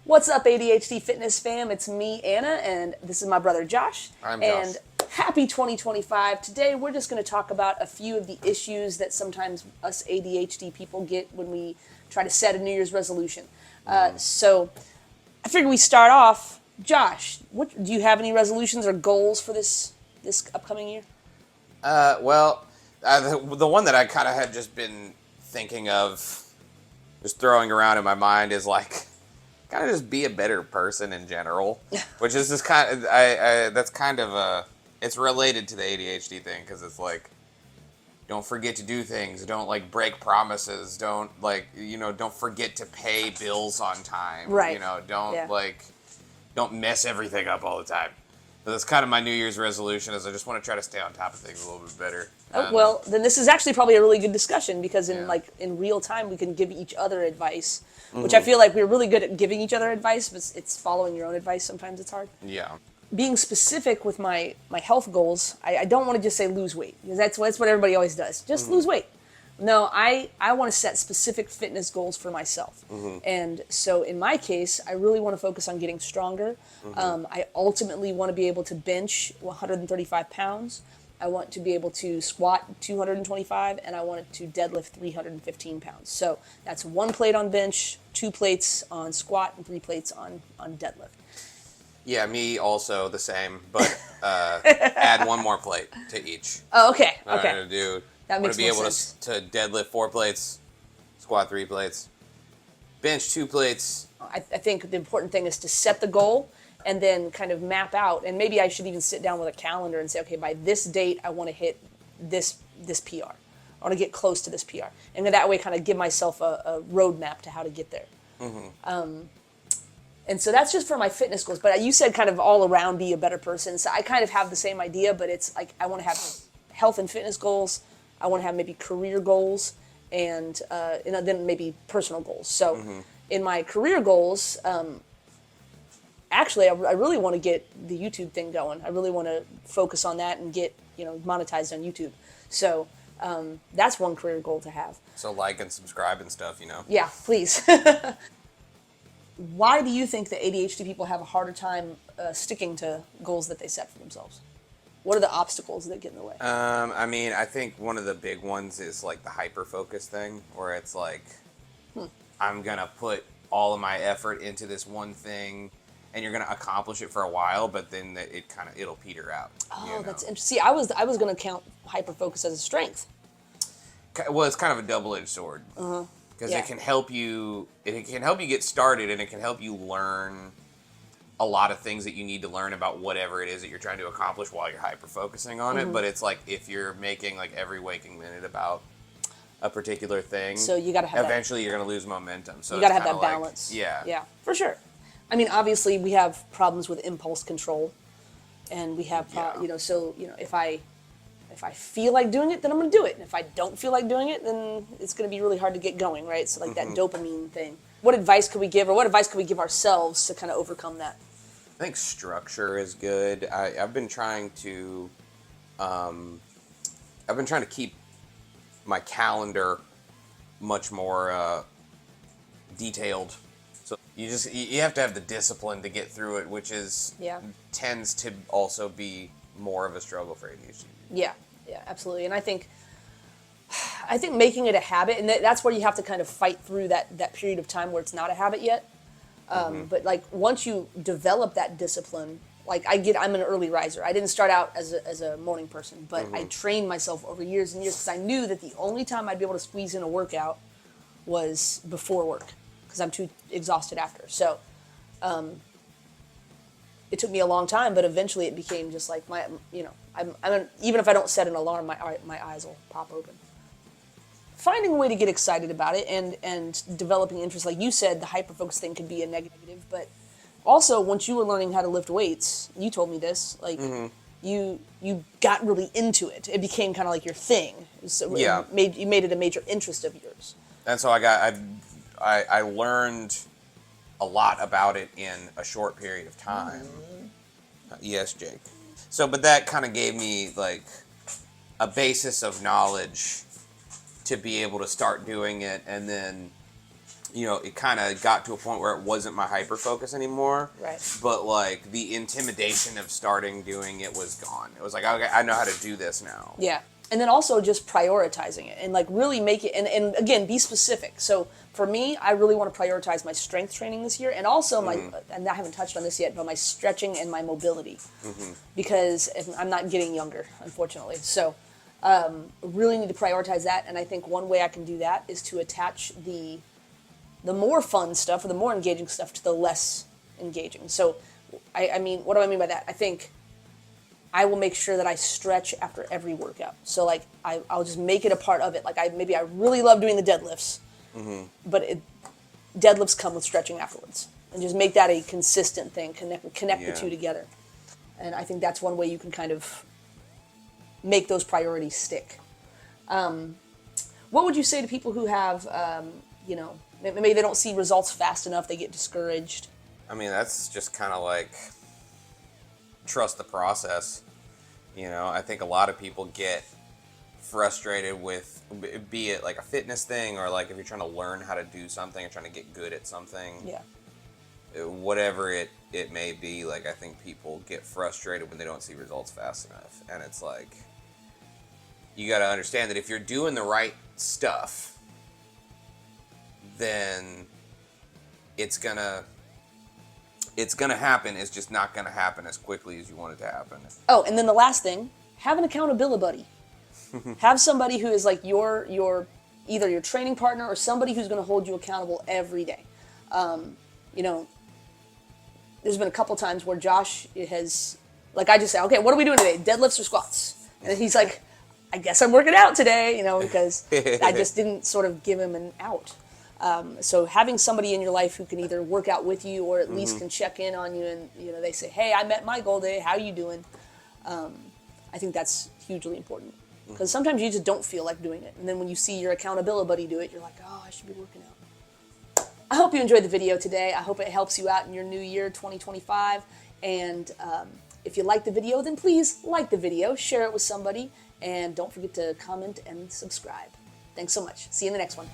What's up, ADHD Fitness fam? It's me, Anna, and this is my brother Josh. I'm Josh. And happy 2025. Today, we're just going to talk about a few of the issues that sometimes us ADHD people get when we try to set a New Year's resolution. So I figure we start off. Josh, do you have any resolutions or goals for this upcoming year? The one that I kind of had just been thinking of, just throwing around in my mind is like, kind of just be a better person in general, which is just kind of, that's kind of it's related to the ADHD thing, because it's like, don't forget to do things, don't like break promises, don't forget to pay bills on time, right? Don't mess everything up all the time. So that's kind of my New Year's resolution, is I just want to try to stay on top of things a little bit better. Well, then this is actually probably a really good discussion, because in real time we can give each other advice, which I feel like we're really good at giving each other advice, but it's following your own advice. Sometimes it's hard. Yeah. Being specific with my health goals, I don't want to just say lose weight, because that's what everybody always does. Just lose weight. No, I want to set specific fitness goals for myself. And so in my case, I really want to focus on getting stronger. I ultimately want to be able to bench 135 pounds. I want to be able to squat 225, and I want to deadlift 315 pounds. So that's 1 plate on bench, 2 plates on squat, and 3 plates on deadlift. Yeah, me also the same, but add 1 more plate to each. Oh, okay. Okay. That makes more sense. To deadlift 4 plates, squat 3 plates, bench 2 plates. I think the important thing is to set the goal and then kind of map out. And maybe I should even sit down with a calendar and say, okay, by this date, I want to hit this PR. I want to get close to this PR. And then that way kind of give myself a roadmap to how to get there. And so that's just for my fitness goals. But you said kind of all around be a better person. So I kind of have the same idea, but it's like I want to have health and fitness goals. I want to have maybe career goals and then maybe personal goals. So in my career goals, actually, I really want to get the YouTube thing going. I really want to focus on that and get monetized on YouTube. So that's one career goal to have. So like and subscribe and stuff, Yeah, please. Why do you think that ADHD people have a harder time sticking to goals that they set for themselves? What are the obstacles that get in the way? I think one of the big ones is like the hyper-focus thing, where it's like, I'm going to put all of my effort into this one thing, and you're going to accomplish it for a while, but then it'll peter out. Oh, that's interesting. See, I was going to count hyper-focus as a strength. Well, it's kind of a double-edged sword. Because it can help you get started, and it can help you learn a lot of things that you need to learn about whatever it is that you're trying to accomplish while you're hyper-focusing on it. But it's like, if you're making like every waking minute about a particular thing, so you gotta have eventually you're going to lose momentum. So you got to have that balance. Yeah, for sure. I mean, obviously we have problems with impulse control, and we have if I feel like doing it, then I'm going to do it. And if I don't feel like doing it, then it's going to be really hard to get going, right? So like that dopamine thing. What advice could we give, or what advice could we give ourselves to kind of overcome that? I think structure is good. I've been trying to keep my calendar much more detailed. So you have to have the discipline to get through it, which tends to also be more of a struggle for ADHD. Yeah, absolutely. And I think making it a habit, and that's where you have to kind of fight through that period of time where it's not a habit yet. But like once you develop that discipline, like I'm an early riser. I didn't start out as a morning person, but I trained myself over years and years, because I knew that the only time I'd be able to squeeze in a workout was before work, because I'm too exhausted after. So it took me a long time, but eventually it became just like even if I don't set an alarm, my eyes will pop open. Finding a way to get excited about it and developing interest, like you said, the hyper-focus thing could be a negative, but also once you were learning how to lift weights, you told me this, like you got really into it. It became kind of like your thing. So you made it a major interest of yours. And so I learned a lot about it in a short period of time. Yes, Jake. So, but that kind of gave me like a basis of knowledge to be able to start doing it, and then it kind of got to a point where it wasn't my hyper focus anymore. Right. But like the intimidation of starting doing it was gone. It was like, okay, I know how to do this now. Yeah. And then also just prioritizing it and like really make it, and again, be specific. So for me, I really want to prioritize my strength training this year and also and I haven't touched on this yet, but my stretching and my mobility because I'm not getting younger, unfortunately. So really need to prioritize that. And I think one way I can do that is to attach the more fun stuff or the more engaging stuff to the less engaging. So I mean, what do I mean by that? I think I will make sure that I stretch after every workout. So like I'll just make it a part of it. Like I really love doing the deadlifts, but deadlifts come with stretching afterwards, and just make that a consistent thing. Connect the two together, and I think that's one way you can kind of make those priorities stick. What would you say to people who have, maybe they don't see results fast enough, they get discouraged? I mean, that's just kind of like trust the process. I think a lot of people get frustrated with, be it like a fitness thing or like if you're trying to learn how to do something or trying to get good at something. Yeah. Whatever it may be, like I think people get frustrated when they don't see results fast enough. And it's like, you got to understand that if you're doing the right stuff, then it's gonna happen. It's just not gonna happen as quickly as you want it to happen. Oh, and then the last thing, have an accountability buddy. Have somebody who is like your either your training partner or somebody who's going to hold you accountable every day. There's been a couple times where Josh has, like I just say, okay, what are we doing today? Deadlifts or squats? And he's like, I guess I'm working out today, because I just didn't sort of give him an out. So having somebody in your life who can either work out with you or at least can check in on you and, they say, hey, I met my goal today. How are you doing? I think that's hugely important because sometimes you just don't feel like doing it. And then when you see your accountability buddy do it, you're like, oh, I should be working out. I hope you enjoyed the video today. I hope it helps you out in your new year, 2025. And if you liked the video, then please like the video, share it with somebody, and don't forget to comment and subscribe. Thanks so much. See you in the next one.